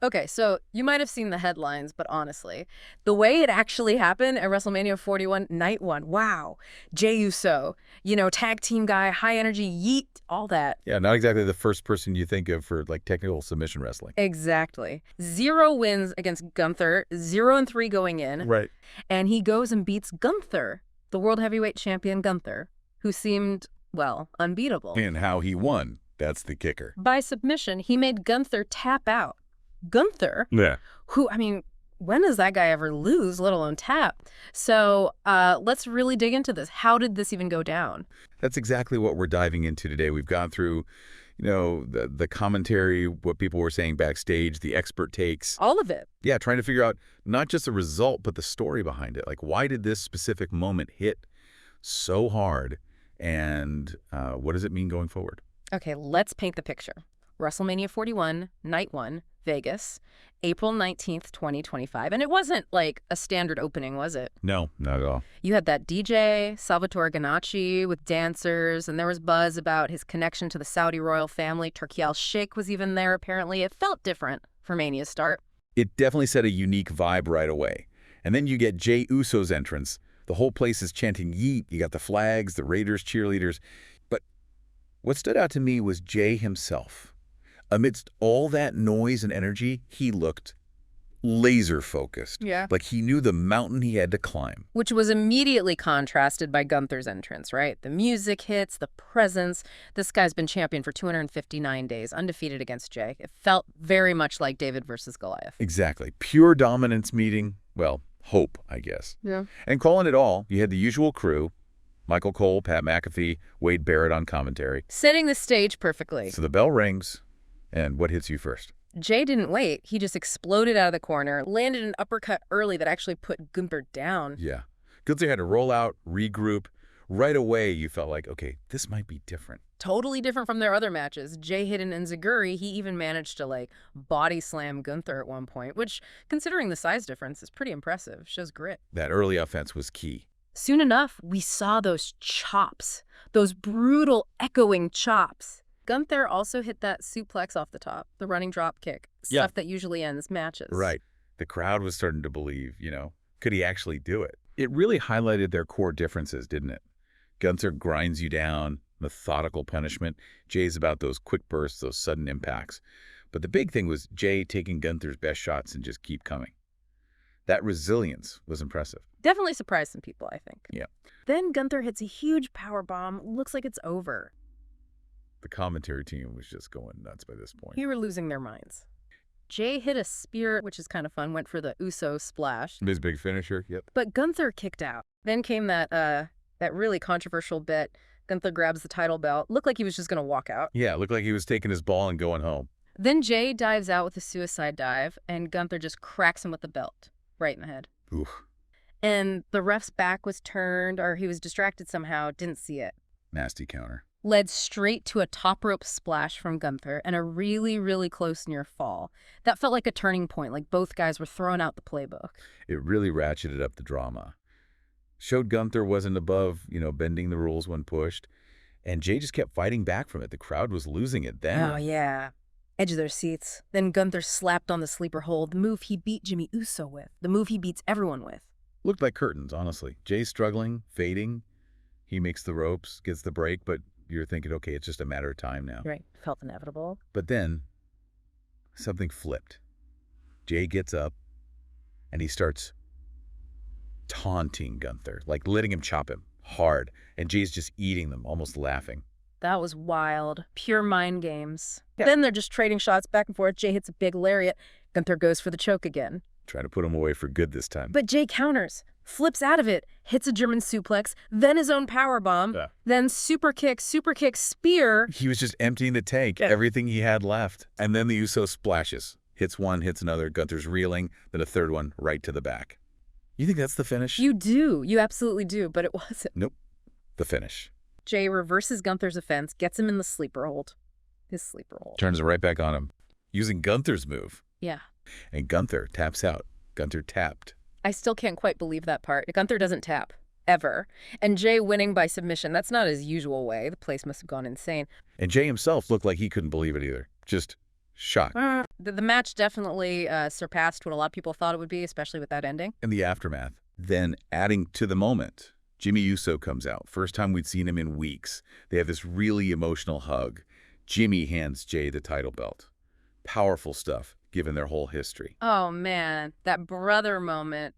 Okay, so you might have seen the headlines, but honestly, the way it actually happened at WrestleMania 41, Night 1, wow. Jey Uso, tag team guy, high energy, yeet, all that. Yeah, not exactly the first person you think of for like technical submission wrestling. Exactly. 0 wins against Gunther, 0-3 going in, Right. and he goes and beats Gunther, the World Heavyweight Champion Gunther, who seemed, well, unbeatable. And how he won, that's the kicker. By submission, he made Gunther tap out. Gunther, Yeah. who, when does that guy ever lose, let alone tap? So let's really dig into this. How did this even go down? That's exactly what we're diving into today. We've gone through, the commentary, what people were saying backstage, the expert takes. All of it. Yeah, trying to figure out not just the result, but the story behind it. Like, why did this specific moment hit so hard, and what does it mean going forward? Okay, let's paint the picture. WrestleMania 41, Night 1, Vegas, April 19th, 2025. And it wasn't like a standard opening, was it? No, not at all. You had that DJ, Salvatore Ganacci, with dancers, and there was buzz about his connection to the Saudi royal family. Turki al-Sheikh was even there, apparently. It felt different for Mania's start. It definitely set a unique vibe right away. And then you get Jey Uso's entrance. The whole place is chanting Yeet. You got the flags, the Raiders cheerleaders. But what stood out to me was Jey himself. Amidst all that noise and energy, he looked laser-focused. Yeah. Like he knew the mountain he had to climb. Which was immediately contrasted by Gunther's entrance, right? The music hits, the presence. This guy's been champion for 259 days, undefeated against Jey. It felt very much like David versus Goliath. Exactly. Pure dominance meeting, well, hope, I guess. Yeah. And calling it all, you had the usual crew, Michael Cole, Pat McAfee, Wade Barrett on commentary. Setting the stage perfectly. So the bell rings, and what hits you first? Jey didn't wait. He just exploded out of the corner, landed an uppercut early that actually put Gunther down. Yeah. Gunther had to roll out, regroup. Right away, you felt like, okay, this might be different. Totally different from their other matches. Jey hit an enziguri. He even managed to, body slam Gunther at one point, which, considering the size difference, is pretty impressive. Shows grit. That early offense was key. Soon enough, we saw those chops, those brutal, echoing chops. Gunther also hit that suplex off the top, the running drop kick, stuff that usually ends matches. Right. The crowd was starting to believe, could he actually do it? It really highlighted their core differences, didn't it? Gunther grinds you down, methodical punishment. Jey's about those quick bursts, those sudden impacts. But the big thing was Jey taking Gunther's best shots and just keep coming. That resilience was impressive. Definitely surprised some people, I think. Yeah. Then Gunther hits a huge powerbomb. Looks like it's over. The commentary team was just going nuts by this point. We were losing their minds. Jey hit a spear, which is kind of fun, went for the Uso splash. His big finisher, yep. But Gunther kicked out. Then came that really controversial bit. Gunther grabs the title belt. Looked like he was just going to walk out. Yeah, looked like he was taking his ball and going home. Then Jey dives out with a suicide dive, and Gunther just cracks him with the belt right in the head. Oof. And the ref's back was turned, or he was distracted somehow, didn't see it. Nasty counter. Led straight to a top rope splash from Gunther and a really, really close near fall. That felt like a turning point, like both guys were throwing out the playbook. It really ratcheted up the drama. Showed Gunther wasn't above, bending the rules when pushed. And Jey just kept fighting back from it. The crowd was losing it then. Oh, yeah. Edge of their seats. Then Gunther slapped on the sleeper hold, the move he beat Jey Uso with, the move he beats everyone with. Looked like curtains, honestly. Jey's struggling, fading. He makes the ropes, gets the break, but you're thinking, okay, it's just a matter of time now. Right. Felt inevitable. But then something flipped. Jey gets up and he starts taunting Gunther, like letting him chop him hard. And Jey's just eating them, almost laughing. That was wild. Pure mind games. Yeah. Then they're just trading shots back and forth. Jey hits a big lariat. Gunther goes for the choke again. Trying to put him away for good this time. But Jey counters, flips out of it, hits a German suplex, then his own powerbomb, then super kick, spear. He was just emptying the tank, everything he had left. And then the Uso splashes. Hits one, hits another. Gunther's reeling, then a third one right to the back. You think that's the finish? You do. You absolutely do, but it wasn't. Nope. The finish. Jey reverses Gunther's offense, gets him in the sleeper hold. His sleeper hold. Turns it right back on him. Using Gunther's move. Yeah. And Gunther taps out. Gunther tapped. I still can't quite believe that part. Gunther doesn't tap. Ever. And Jey winning by submission. That's not his usual way. The place must have gone insane. And Jey himself looked like he couldn't believe it either. Just Shock. The match definitely surpassed what a lot of people thought it would be, especially with that ending. In the aftermath. Then, adding to the moment, Jey Uso comes out. First time we'd seen him in weeks. They have this really emotional hug. Jimmy hands Jey the title belt. Powerful stuff, given their whole history. Oh, man, that brother moment.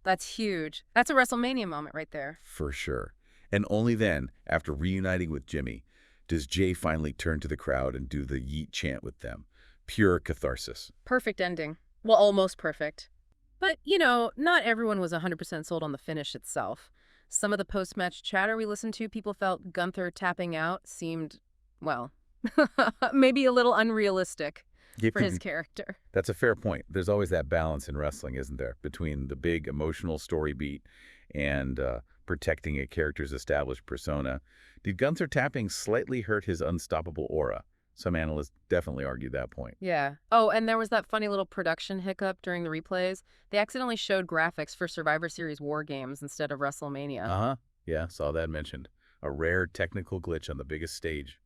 That's huge. That's a WrestleMania moment right there. For sure. And only then, after reuniting with Jimmy, does Jey finally turn to the crowd and do the Yeet chant with them. Pure catharsis. Perfect ending. Well, almost perfect. But, not everyone was 100% sold on the finish itself. Some of the post-match chatter we listened to, people felt Gunther tapping out seemed, well, maybe a little unrealistic for his character. That's a fair point. There's always that balance in wrestling, isn't there, between the big emotional story beat and protecting a character's established persona. Did Gunther tapping slightly hurt his unstoppable aura? Some analysts definitely argued that point. Yeah. Oh, and there was that funny little production hiccup during the replays. They accidentally showed graphics for Survivor Series War Games instead of WrestleMania. Uh-huh. Yeah, saw that mentioned. A rare technical glitch on the biggest stage.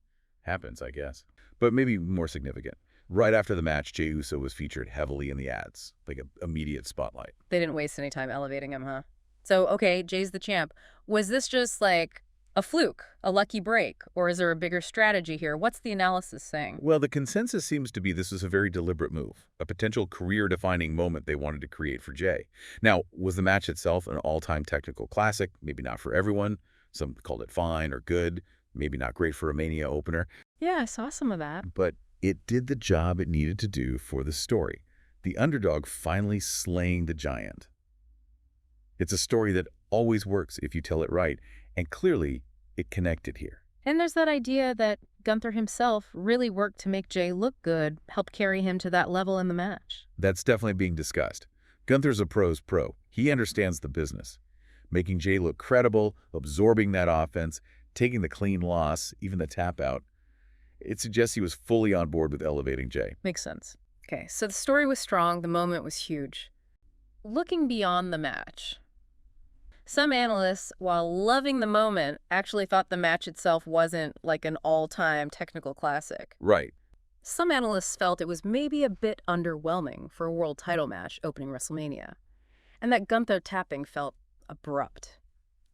Happens, I guess. But maybe more significant. Right after the match, Jey Uso was featured heavily in the ads, like an immediate spotlight. They didn't waste any time elevating him, huh? So, okay, Jey's the champ. Was this just like a fluke, a lucky break, or is there a bigger strategy here? What's the analysis saying? Well, the consensus seems to be this was a very deliberate move, a potential career-defining moment they wanted to create for Jey. Now, was the match itself an all-time technical classic? Maybe not for everyone. Some called it fine or good. Maybe not great for a Mania opener. Yeah, I saw some of that. But it did the job it needed to do for the story. The underdog finally slaying the giant. It's a story that always works if you tell it right, and clearly it connected here. And there's that idea that Gunther himself really worked to make Jey look good, helped carry him to that level in the match. That's definitely being discussed. Gunther's a pro's pro. He understands the business. Making Jey look credible, absorbing that offense, taking the clean loss, even the tap out. It suggests he was fully on board with elevating Jey. Makes sense. Okay, so the story was strong, the moment was huge. Looking beyond the match, some analysts, while loving the moment, actually thought the match itself wasn't like an all-time technical classic. Right. Some analysts felt it was maybe a bit underwhelming for a world title match opening WrestleMania, and that Gunther tapping felt abrupt.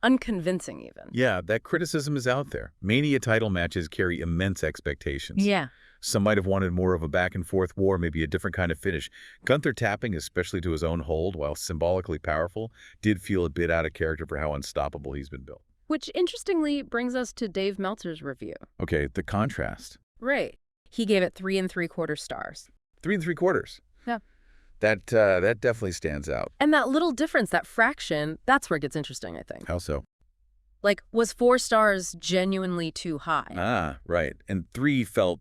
Unconvincing, even. Yeah, that criticism is out there. Mania title matches carry immense expectations. Yeah. Some might have wanted more of a back-and-forth war, maybe a different kind of finish. Gunther tapping, especially to his own hold, while symbolically powerful, did feel a bit out of character for how unstoppable he's been built. Which, interestingly, brings us to Dave Meltzer's review. Okay, the contrast. Right. He gave it 3 3/4 stars. 3 3/4. Yeah. That definitely stands out. And that little difference, that fraction, that's where it gets interesting, I think. How so? Like, was 4 stars genuinely too high? Ah, right. And 3 felt,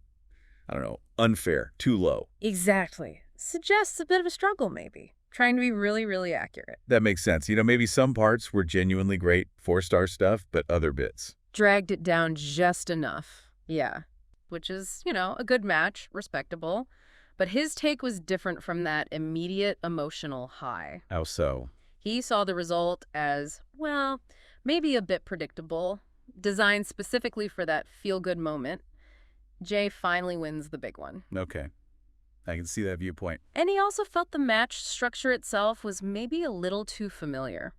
I don't know, unfair, too low. Exactly. Suggests a bit of a struggle, maybe. Trying to be really, really accurate. That makes sense. Maybe some parts were genuinely great, 4-star stuff, but other bits dragged it down just enough. Yeah. Which is, a good match, respectable. But his take was different from that immediate emotional high. How so? He saw the result as, well, maybe a bit predictable, designed specifically for that feel-good moment. Jey finally wins the big one. Okay. I can see that viewpoint. And he also felt the match structure itself was maybe a little too familiar,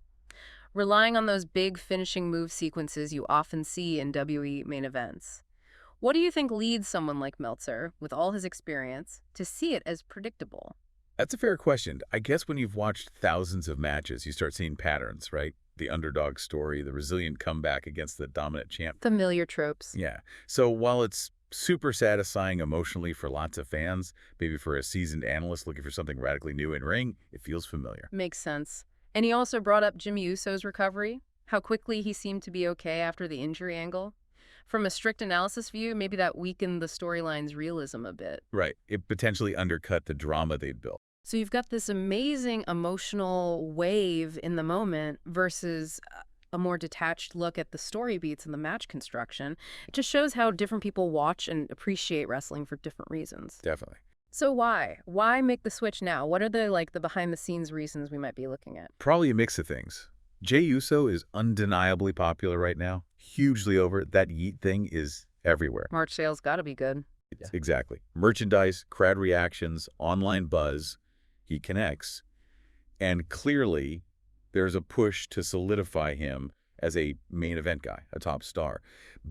relying on those big finishing move sequences you often see in WWE main events. What do you think leads someone like Meltzer, with all his experience, to see it as predictable? That's a fair question. I guess when you've watched thousands of matches, you start seeing patterns, right? The underdog story, the resilient comeback against the dominant champ. Familiar tropes. Yeah. So while it's super satisfying emotionally for lots of fans, maybe for a seasoned analyst looking for something radically new in ring, it feels familiar. Makes sense. And he also brought up Jey Uso's recovery, how quickly he seemed to be okay after the injury angle. From a strict analysis view, maybe that weakened the storyline's realism a bit. Right. It potentially undercut the drama they'd built. So you've got this amazing emotional wave in the moment versus a more detached look at the story beats and the match construction. It just shows how different people watch and appreciate wrestling for different reasons. Definitely. So why? Why make the switch now? What are the behind-the-scenes reasons we might be looking at? Probably a mix of things. Jey Uso is undeniably popular right now. Hugely over. That Yeet thing is everywhere. March sales gotta be good. Yeah. Exactly. Merchandise, crowd reactions, online buzz, he connects. And clearly, there's a push to solidify him as a main event guy, a top star.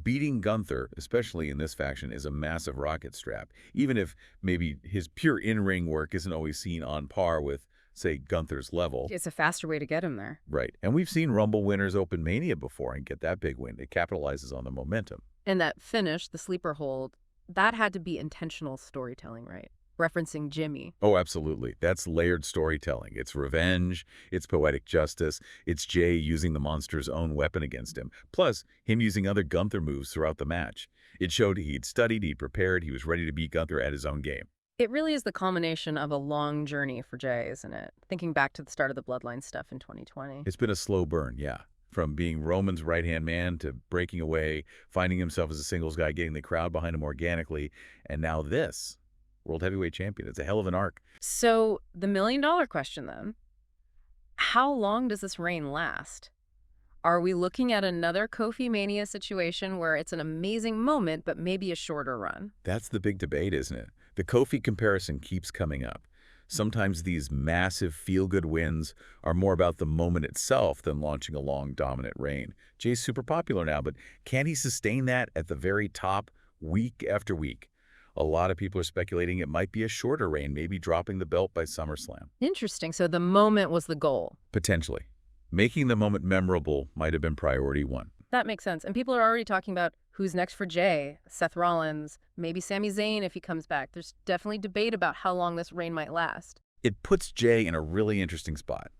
Beating Gunther, especially in this faction, is a massive rocket strap, even if maybe his pure in-ring work isn't always seen on par with, say, Gunther's level. It's a faster way to get him there. Right. And we've seen Rumble winners open Mania before and get that big win. It capitalizes on the momentum. And that finish, the sleeper hold, that had to be intentional storytelling, right? Referencing Jimmy. Oh, absolutely. That's layered storytelling. It's revenge, it's poetic justice, it's Jey using the monster's own weapon against him, plus him using other Gunther moves throughout the match. It showed he'd studied, he'd prepared, he was ready to beat Gunther at his own game. It really is the culmination of a long journey for Jey, isn't it? Thinking back to the start of the Bloodline stuff in 2020. It's been a slow burn, yeah. From being Roman's right-hand man to breaking away, finding himself as a singles guy, getting the crowd behind him organically, and now this. World Heavyweight Champion. It's a hell of an arc. So the million-dollar question then, how long does this reign last? Are we looking at another Kofi Mania situation where it's an amazing moment, but maybe a shorter run? That's the big debate, isn't it? The Kofi comparison keeps coming up. Sometimes these massive feel-good wins are more about the moment itself than launching a long, dominant reign. Jey's super popular now, but can he sustain that at the very top week after week? A lot of people are speculating it might be a shorter reign, maybe dropping the belt by SummerSlam. Interesting. So the moment was the goal. Potentially. Making the moment memorable might have been priority one. That makes sense. And people are already talking about who's next for Jey, Seth Rollins, maybe Sami Zayn if he comes back. There's definitely debate about how long this reign might last. It puts Jey in a really interesting spot.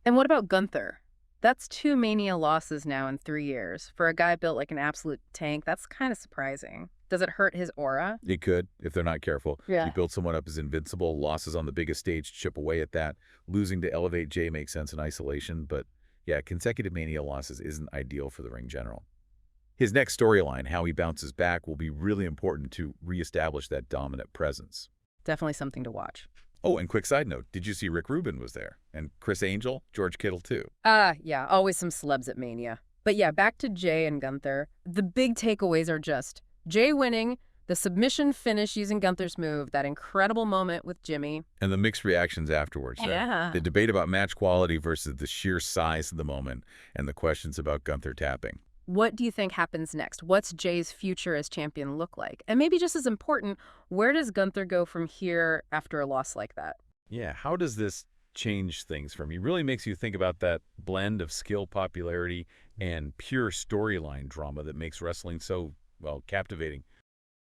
And what about Gunther? That's 2 Mania losses now in 3 years. For a guy built like an absolute tank, that's kind of surprising. Does it hurt his aura? It could, if they're not careful. Yeah. You build someone up as invincible, losses on the biggest stage chip away at that. Losing to elevate Jey makes sense in isolation, but yeah, consecutive Mania losses isn't ideal for the ring general. His next storyline, how he bounces back, will be really important to reestablish that dominant presence. Definitely something to watch. Oh, and quick side note, did you see Rick Rubin was there? And Chris Angel, George Kittle too. Yeah, always some celebs at Mania. But yeah, back to Jey and Gunther. The big takeaways are just Jey winning, the submission finish using Gunther's move, that incredible moment with Jimmy. And the mixed reactions afterwards. Yeah. The debate about match quality versus the sheer size of the moment, and the questions about Gunther tapping. What do you think happens next? What's Jey's future as champion look like? And maybe just as important, where does Gunther go from here after a loss like that? Yeah, how does this change things for me? Really makes you think about that blend of skill, popularity, and pure storyline drama that makes wrestling so, well, captivating.